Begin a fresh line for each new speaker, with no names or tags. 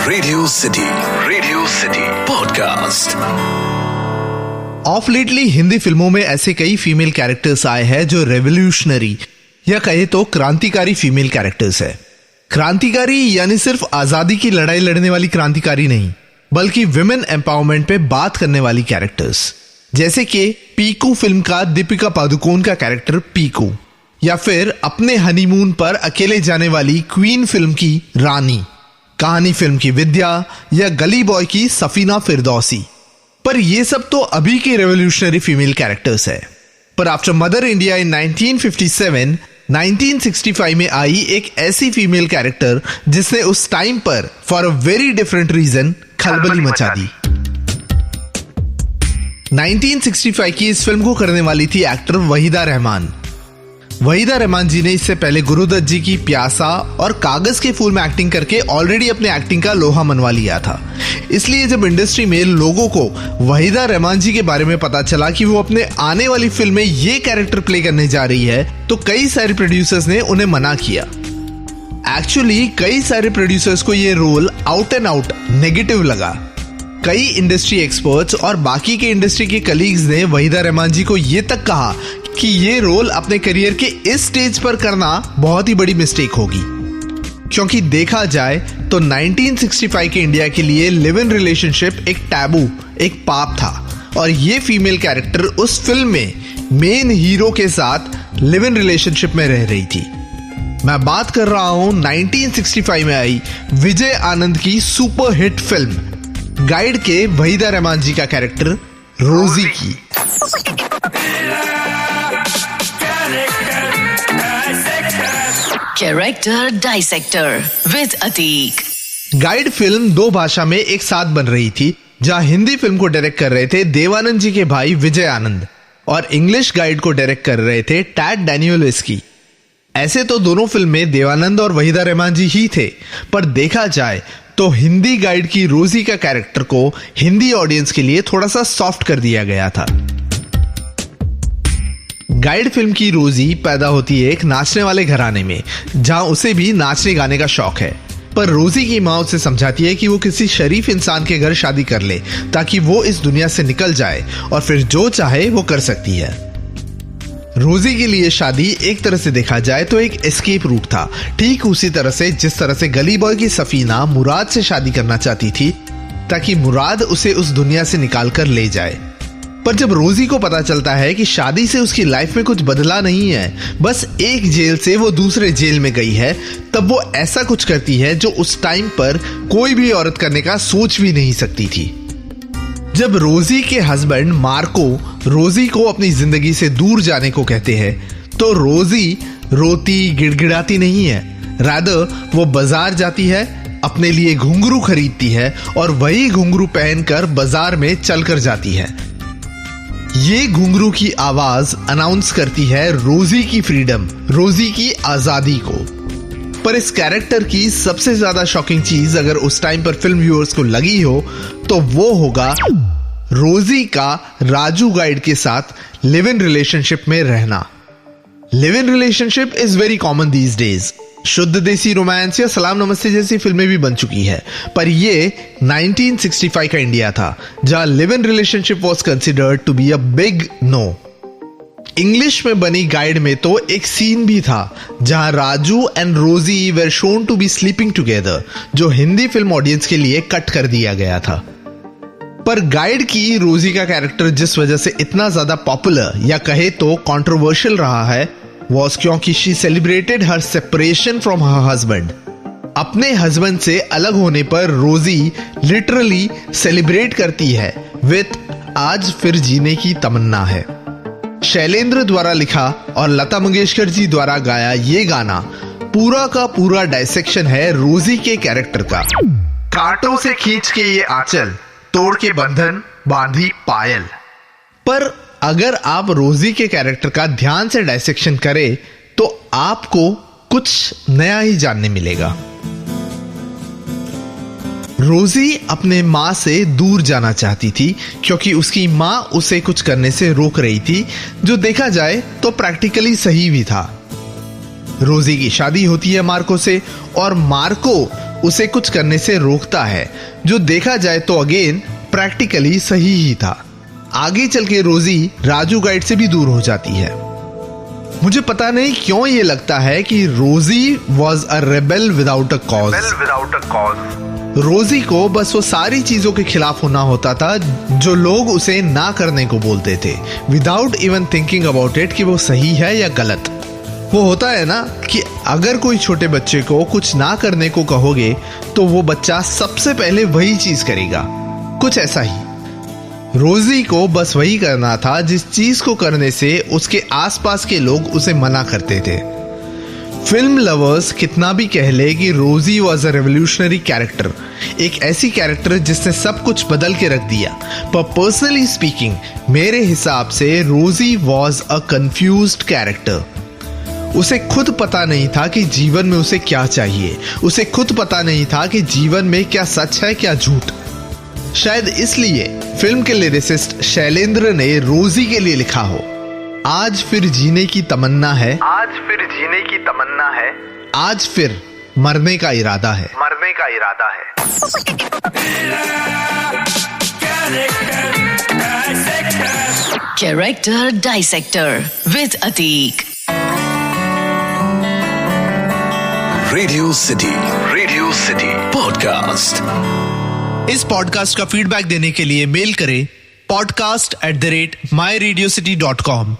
Radio city podcast.
Of lately Hindi फिल्मों में ऐसे कई फीमेल कैरेक्टर्स आए हैं जो रेवोल्यूशनरी या कहे तो क्रांतिकारी फीमेल कैरेक्टर्स है। क्रांतिकारी यानी सिर्फ आजादी की लड़ाई लड़ने वाली क्रांतिकारी नहीं, बल्कि विमेन एम्पावरमेंट पे बात करने वाली कैरेक्टर्स, जैसे कि पीकू फिल्म का दीपिका पादुकोण का कैरेक्टर पीकू, या फिर अपने हनीमून पर अकेले जाने वाली क्वीन फिल्म की रानी, कहानी फिल्म की विद्या या गली बॉय की सफीना फिरदौसी। पर ये सब तो अभी के रेवोल्यूशनरी फीमेल कैरेक्टर्स है। पर आफ्टर मदर इंडिया इन 1957, 1965 में आई एक ऐसी फीमेल कैरेक्टर जिसने उस टाइम पर for a very different reason खलबली मचा दी। 1965 की इस फिल्म को करने वाली थी एक्टर वहीदा रहमान। वहीदा रहमान जी ने इससे पहले गुरुदत्त जी की प्यासा और कागज के फूल में एक्टिंग करके ऑलरेडी अपने एक्टिंग का लोहा मनवा लिया था। इसलिए जब इंडस्ट्री में लोगों को वहीदा रहमान जी के बारे में पता चला कि वो अपने आने वाली फिल्म में ये कैरेक्टर प्ले करने जा रही है, तो कई सारे प्रोड्यूसर्स ने उन्हें मना किया। एक्चुअली कई सारे प्रोड्यूसर्स को ये roll out and out negative लगा। कई इंडस्ट्री एक्सपर्ट्स और बाकी के इंडस्ट्री के कलीग्स ने वहीदा रहमान जी को ये तक कहा कि ये रोल अपने करियर के इस स्टेज पर करना बहुत ही बड़ी मिस्टेक होगी, क्योंकि देखा जाए तो 1965 के इंडिया के लिए लिव इन रिलेशनशिप एक टैबू, एक पाप था, और ये फीमेल कैरेक्टर उस फिल्म में मेन हीरो के साथ लिव इन रिलेशनशिप में रह रही थी। मैं बात कर रहा हूं 1965 में आई विजय आनंद की सुपर हिट फिल्म गाइड के वहीदा रहमान जी का कैरेक्टर रोजी की।
Character dissector with Atiq.
Guide film दो भाषा में एक साथ बन रही थी, जहां हिंदी फिल्म को डायरेक्ट कर रहे थे देवानंद जी के भाई विजय आनंद और इंग्लिश गाइड को डायरेक्ट कर रहे थे टैड डैनियल्सकी। ऐसे तो दोनों फिल्म में देवानंद और वहीदा रहमान जी ही थे, पर देखा जाए तो हिंदी गाइड की रोजी का कैरेक्टर को हिंदी ऑडियंस के लिए थोड़ा सा सॉफ्ट कर दिया गया था। गाइड फिल्म की रोजी पैदा होती है एक नाचने वाले घराने में, जहां उसे भी नाचने गाने का शौक है। पर रोजी की मां उसे समझाती है कि वो किसी शरीफ इंसान के घर शादी कर ले, ताकि वो इस दुनिया से निकल जाए और फिर जो चाहे वो कर सकती है। रोजी के लिए शादी एक तरह से देखा जाए तो एक एस्केप रूट था, ठीक उसी तरह से जिस तरह से गली बॉय की सफीना मुराद से शादी करना चाहती थी, ताकि मुराद उसे उस दुनिया से निकाल कर ले जाए। पर जब रोजी को पता चलता है कि शादी से उसकी लाइफ में कुछ बदला नहीं है, बस एक जेल से वो दूसरे जेल में गई है, तब वो ऐसा कुछ करती है जो उस टाइम पर कोई भी औरत करने का सोच भी नहीं सकती थी। जब रोजी के हस्बैंड मार्को रोजी को अपनी जिंदगी से दूर जाने को कहते हैं, तो रोजी रोती गिड़गिड़ाती नहीं है, रादर वो बाजार जाती है, अपने लिए घुंघरू खरीदती है और वही घुंघरू पहनकर बाजार में चलकर जाती है। ये घुंघरू की आवाज अनाउंस करती है रोजी की फ्रीडम, रोजी की आजादी को। पर इस कैरेक्टर की सबसे ज्यादा शॉकिंग चीज अगर उस टाइम पर फिल्म व्यूअर्स को लगी हो, तो वो होगा रोजी का राजू गाइड के साथ लिव इन रिलेशनशिप में रहना। Live in relationship is very common these days. शुद्ध देसी रोमांस या सलाम नमस्ते जैसी फिल्में भी बन चुकी है, पर ये 1965 का इंडिया था, जहां live in relationship was considered to be a big no. English में बनी गाइड में तो एक सीन भी था जहां Raju and Rosie were shown to be sleeping together, जो हिंदी फिल्म ऑडियंस के लिए कट कर दिया गया था। पर गाइड की रोजी का कैरेक्टर जिस वजह से इतना ज्यादा पॉपुलर या कहे तो कंट्रोवर्शियल रहा है, वॉज क्योंकि she celebrated her separation from her husband. अपने हस्बैंड से अलग होने पर रोजी लिटरली सेलिब्रेट करती है विथ आज फिर जीने की तमन्ना है। शैलेंद्र द्वारा लिखा और लता मंगेशकर जी द्वारा गाया ये गाना पूरा का पूरा डायसेक्शन है रोजी के कैरेक्टर का। कांटों से खींच के ये आंचल, तोड़ के बंधन बांधी पायल। पर अगर आप रोजी के कैरेक्टर का ध्यान से डायसेक्शन करें तो आपको कुछ नया ही जानने मिलेगा। रोजी अपने मां से दूर जाना चाहती थी, क्योंकि उसकी मां उसे कुछ करने से रोक रही थी, जो देखा जाए तो प्रैक्टिकली सही भी था। रोजी की शादी होती है मार्को से, और मार्को उसे कुछ करने से रोकता है, जो देखा जाए तो अगेन प्रैक्टिकली सही ही था। आगे चल के रोजी राजू गाइड से भी दूर हो जाती है। मुझे पता नहीं क्यों ये लगता है कि रोजी was a rebel without a cause. रोजी को बस वो सारी चीजों के खिलाफ होना होता था जो लोग उसे ना करने को बोलते थे, without even thinking about it कि वो सही है या गलत। वो होता है ना कि अगर कोई छोटे बच्चे को कुछ ना करने को कहोगे तो वो बच्चा सबसे पहले वही चीज करेगा, कुछ ऐसा ही। रोजी को बस वही करना था जिस चीज को करने से उसके आसपास के लोग उसे मना करते थे। फिल्म लवर्स कितना भी कह ले कि रोजी वॉज अ रेवोल्यूशनरी कैरेक्टर, एक ऐसी कैरेक्टर जिसने सब कुछ बदल के रख दिया, पर पर्सनली स्पीकिंग मेरे हिसाब से रोजी वॉज अ कंफ्यूज्ड कैरेक्टर। उसे खुद पता नहीं था कि जीवन में उसे क्या चाहिए, उसे खुद पता नहीं था कि जीवन में क्या सच है क्या झूठ। शायद इसलिए फिल्म के लिरिसिस्ट शैलेंद्र ने रोजी के लिए लिखा हो, आज फिर जीने की तमन्ना है,
आज फिर जीने की तमन्ना है,
आज फिर मरने का इरादा है,
मरने का इरादा है।
Character Dissector with Atik.
Radio city podcast.
इस पॉडकास्ट का फीडबैक देने के लिए मेल करें podcast@myradiocity.com।